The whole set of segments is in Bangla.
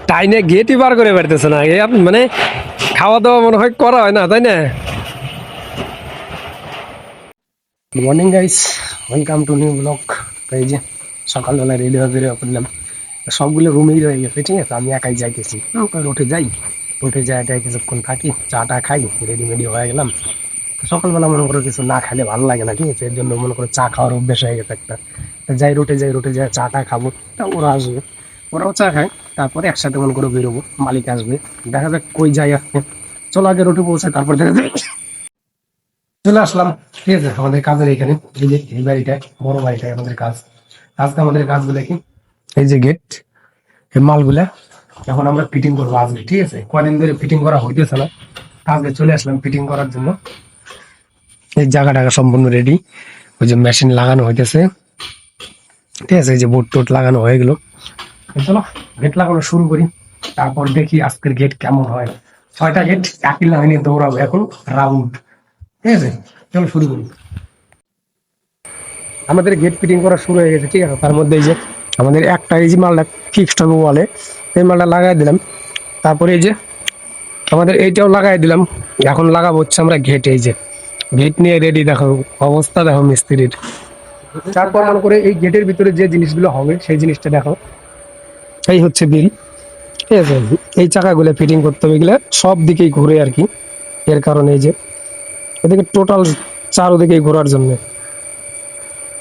টাইনে গেটই বার করে বেড়তেছে না, মানে খাওয়া দাওয়া মনে হয় করা হয় না, তাই না? Good morning guys, welcome to new blog. এই যে সকালবেলা রেডি হয়ে বেরিয়ে পড়লাম, সবগুলো রুমেই রয়ে গেছে, ঠিক আছে। আমি একাই যাইতেছি, উঠে যাই, উঠে যাই এটাই কিছুক্ষণ থাকি, চাটা খাই, রেডি মেডি হয়ে গেলাম। সকালবেলা মনে করো কিছু না খাইলে ভালো লাগে না, ঠিক আছে। এর জন্য মনে করো চা খাওয়ার অভ্যেস হয়ে গেছে একটা। যাই রুটে যাই, রুটে যাই চাটা খাবো, তা ওরা আসবে, ওরাও চা খায়, তারপরে একসাথে মনে করে বেরোবো, মালিক আসবে, দেখা যাক কই যাই আজকে। চলো আগে রুটে পৌঁছে তারপর দেখা যাক। চলে আসলাম, ঠিক আছে, আমাদের কাজের এখানে। এই যে এই বাড়িটা, বড় বাড়িটাই আমাদের কাজ। আজকে আমাদের কাজগুলো কি, এই যে গেট, এই মালগুলা এখন আমরা ফিটিং করবো আজকে, ঠিক আছে। কদিন ধরে ফিটিং করা হইতেছে না, আজকে চলে আসলাম ফিটিং করার জন্য। এই জায়গাটা সম্পূর্ণ রেডি, ওই যে মেশিন লাগানো হইতেছে, ঠিক আছে। এই যে বোর্ড টোট লাগানো হয়ে গেল, চলো গেট লাগানো শুরু করি, তারপর দেখি আজকের গেট কেমন হয়। 6টা গেট একই লাইনে দৌড়াবো এখন, রাউন্ড, ঠিক আছে। চলো শুরু করি। আমাদের গেট ফিটিং করা শুরু হয়ে গেছে, ঠিক আছে। তার মধ্যে এই যে আমাদের একটা এই যে মালটা ফিক্সড হবে ওয়ালে, এই মালটা লাগাই দিলাম। তারপরে এই যে আমাদের এইটাও লাগাই দিলাম। এখন লাগাবো হচ্ছে আমরা গেট, এই যে গেট নিয়ে রেডি, দেখো অবস্থা দেখো মিস্ত্রির। তারপর মনে করে এই গেটের ভিতরে যে জিনিসগুলো হবে সেই জিনিসটা দেখো, এই হচ্ছে বিল, ঠিক আছে। এই চাকাগুলো ফিটিং করতে হবে, এগুলো সব দিকেই ঘুরে আর কি। এর কারণে এই যে এদিকে টোটাল চারোদিকেই ঘোরার জন্য।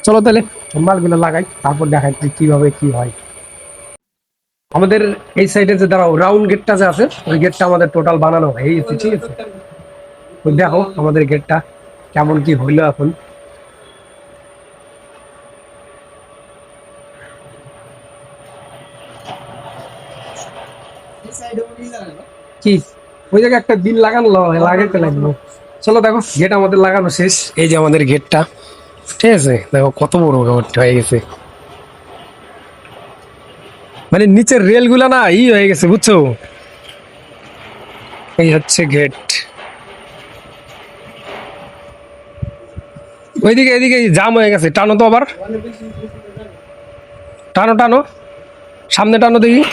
চলো তাহলে মালগুলো লাগাই, তারপর দেখাই কিভাবে কি হয়। আমাদের এই সাইডে যে দাঁড়াও রাউন্ড গেটটা যে আছে, ওই গেটটা আমাদের টোটাল বানানো হয়ে গেছে, ঠিক আছে। তো দেখো আমাদের গেটটা কেমন কি হইলো এখন। কি ওই জায়গায় একটা বিল লাগানো লাগাইতে লাগলো। চলো দেখো গেট আমাদের লাগানো শেষ, এই যে আমাদের গেটটা, ঠিক আছে। দেখো কত বড় গেট হয়ে গেছে, মানে নিচের রেল গুলা না হয়ে গেছে, বুঝছো। এই হচ্ছে গেট, ওইদিকে এদিকে জাম হয়ে গেছে, টানো তো আবার, টানো টানো, সামনে টানো দেখি।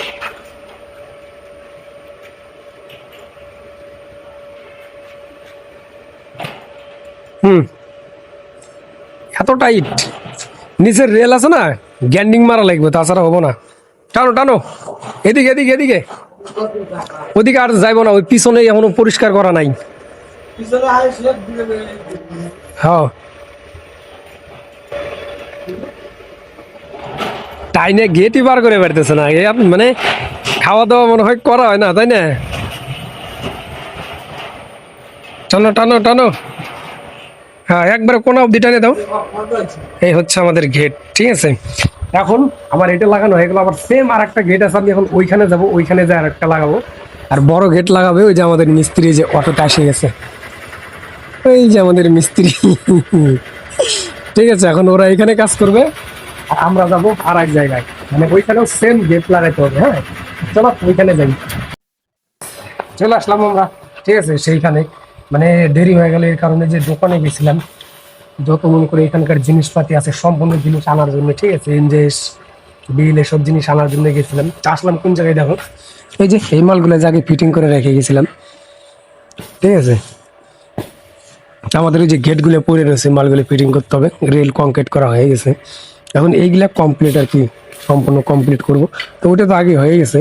হুম, এত টাইট, নিচের রেল আছে না, গ্যান্ডিং মারা লাগবে, তাছাড়া হবো না। টানো টানো, এদিকে এদিকে এদিকে, ওদিকে আর যাইবো না, ওই পিছনে এখনো পরিষ্কার করা নাই। হ্যাঁ, টাইনে গেটই বার করে বেড়তেছে না, মানে খাওয়া দাওয়া মনে হয় করা হয় না, তাই না? টানো টানো টানো, হ্যাঁ একবারে কোন অবধি টানে দাও। এই হচ্ছে আমাদের গেট, ঠিক আছে। এখন আমার এটা লাগানো হয়ে গেল, আবার সেম আর একটা গেট আছে, আমি এখন ওইখানে যাব, ওইখানে যাই আর একটা লাগাবো। আর বড় গেট লাগাবে ওই যে আমাদের মিস্ত্রি, যে অটোটা এসে গেছে, এই যে আমাদের মিস্ত্রি। ঠিক আছে, এখন ওরা এখানে কাজ করবে, আর আমরা যাবো আর এক জায়গায়, মানে ওইখানেও সেম গেট লাগাইতে হবে। হ্যাঁ চলো ওইখানে যাই। চলে আসলাম আমরা, ঠিক আছে সেইখানে। মানে দেরি হয়ে গেল, এর কারণে যে দোকানে গেছিলাম, যত মনে করে এখানকার জিনিসপাতি আছে সম্পূর্ণ জিনিস আনার জন্য, ঠিক আছে। ইনজেস বিল এসব জিনিস আনার জন্য গেছিলাম। আসলাম কোন জায়গায় দেখো, এই যে এই মালগুলো জায়গায় ফিটিং করে রেখে গেছিলাম, ঠিক আছে। আমাদের এই যে গেটগুলো পড়ে রয়েছে, মালগুলো ফিটিং করতে হবে, রেল কংক্রিট করা হয়ে গেছে। এখন এইগুলা কমপ্লিট আর কি, সম্পূর্ণ কমপ্লিট করব। তো ওটা তো আগে হয়ে গেছে,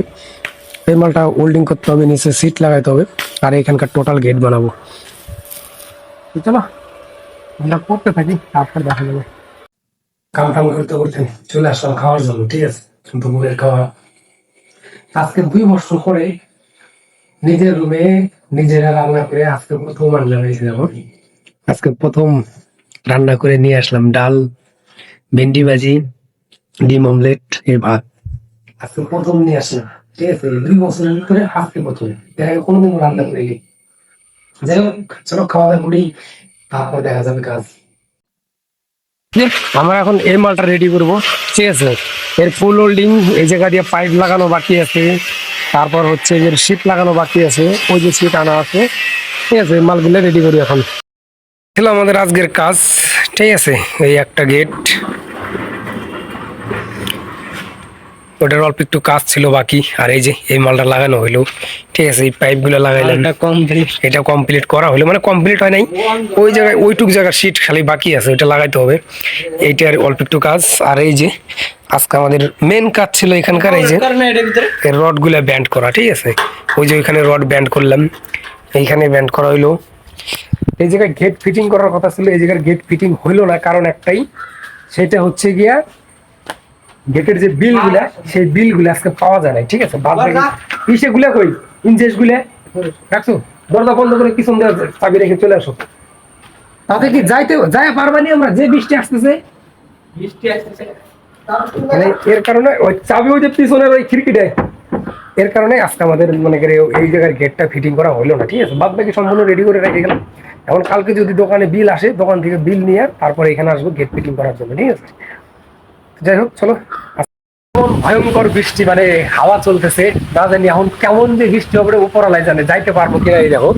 এই মালটা হোল্ডিং করতে হবে, নিচে সিট লাগাইতে হবে, আর এখানকার টোটাল গেট বানাবো। চলো আমরা করতে থাকি, তারপর দেখা যাবে। কাম টাম করতে করতে চলে আসলাম খাওয়ার জন্য, ঠিক আছে। দুপুরের খাওয়া আজকে 2 বছর পরে নিজের রুমে নিজেরা রান্না করে আজকে প্রথম রান্না হয়েছে। যেমন আজকে প্রথম রান্না করে নিয়ে আসলাম ডাল, ভেন্ডি ভাজি, ডিম অমলেট, এই ভাত আজকে প্রথম নিয়ে আসলাম, ঠিক আছে। 2 বছরের ভিতরে আজকে প্রথম, এর আগে কোনোদিন রান্না করিনি। যাই হোক চলো খাওয়া দাওয়া করি, তারপর দেখা যাবে কাজ। আমরা এখন এই মালটা রেডি করবো, ঠিক আছে। এর ফুল হোল্ডিং, এই জায়গা দিয়ে পাইপ লাগানো বাকি আছে, তারপর হচ্ছে এর শীট লাগানো বাকি আছে, ওই যে শীট আনা আছে, ঠিক আছে। এই মালগুলো রেডি করি এখন। ছিল আমাদের আজকের কাজ, ঠিক আছে। এই একটা গেট, ওটার অল্প একটু কাজ ছিল বাকি, আর এই যে এই মালটা লাগানো হইলো, ঠিক আছে, এই পাইপগুলো লাগাইলাম, এটা কমপ্লিট করা হলো, মানে কমপ্লিট হয় নাই, ওই জায়গায় ওইটুক জায়গার শীট খালি বাকি আছে, ওইটা লাগাইতে হবে, এইটার অল্প একটু কাজ। আর এই যে আজকে আমাদের মেন কাজ ছিল এখানকার এই যে রড গুলা ব্যান্ড করা, ঠিক আছে, ওই যে ওইখানে রড ব্যান্ড করলাম, এইখানে ব্যান্ড করা হইলো। এই জায়গায় গেট ফিটিং করার কথা ছিল, এই জায়গার গেট ফিটিং হইলো না, কারণ একটাই, সেটা হচ্ছে গিয়া গেটের যে বিল গুলা, সেই বিল গুলা আজকে পাওয়া যায় না, ঠিক আছে, বাদ বাকি ইসে গুলা কই, ইনজেস গুলা রাখছো, দরজা বন্ধ করে পিছন দিয়ে চাবি রেখে চলে আসো, তাতে কি যাইতে যায় পারবানি আমরা, যে বৃষ্টি আসতেছে মানে এর কারণে ওই চাবি ওই যে পিছনের ওই খিড়কিটায়, এর কারণে আজকে আমাদের মনে করে এই জায়গার গেটটা ফিটিং করা হলো না, ঠিক আছে, বাদ বাকি সম্পূর্ণ রেডি করে রেখে গেলাম। এখন কালকে যদি দোকানে বিল আসে, দোকান থেকে বিল নিয়ে তারপরে এখানে আসবো গেট ফিটিং করার জন্য, ঠিক আছে। যাই হোক চলো, ভয়ঙ্কর বৃষ্টি, মানে হাওয়া চলতেছে, না জানি এখন কেমন যে বৃষ্টি হবে উপরালাই জানে, যাইতে পারবো কিনা। এই দেখো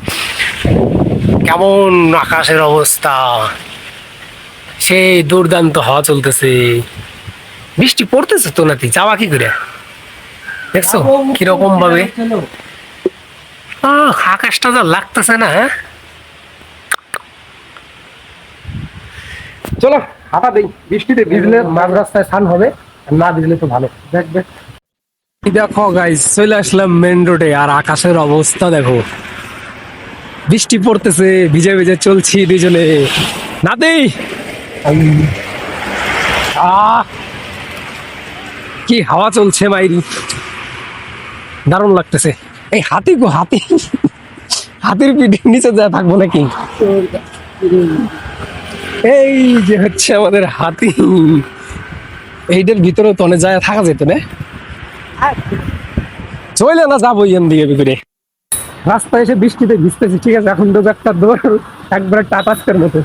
কেমন আকাশের অবস্থা, সেই দুর্দান্ত হাওয়া চলতেছে, বৃষ্টি পড়তেছে তো নাতি, যাওয়া কি করে দেখছো কিরকম ভাবে, আকাশটা যা লাগতেছে না। চলো হাঁটা দেই, বৃষ্টিতে ভিজলে মাঝ রাস্তায় স্নান হবে, না ভিজলে তো ভালো দেখবে। দেখো গাইস চলে আসলাম মেন রোডে, আর আকাশের অবস্থা দেখো, বৃষ্টি পড়তেছে, ভিজে ভিজে চলছি দুজনে, নাতি কি হাওয়া চলছে মাইরি, দারুণ লাগতেছে। এই হাতি গো হাতি, হাতির পিঠের নিচে যা থাকবো নাকি, এই যে হচ্ছে আমাদের হাতি, এইটার ভিতরে তনে যায় থাকা যেত না, চলে না যাবো এখান দিকে ভিতরে, রাস্তায় এসে বৃষ্টিতে ভিজতেছি, ঠিক আছে, এখন তো একটা দৌড় একবারে টাটাসের মতো।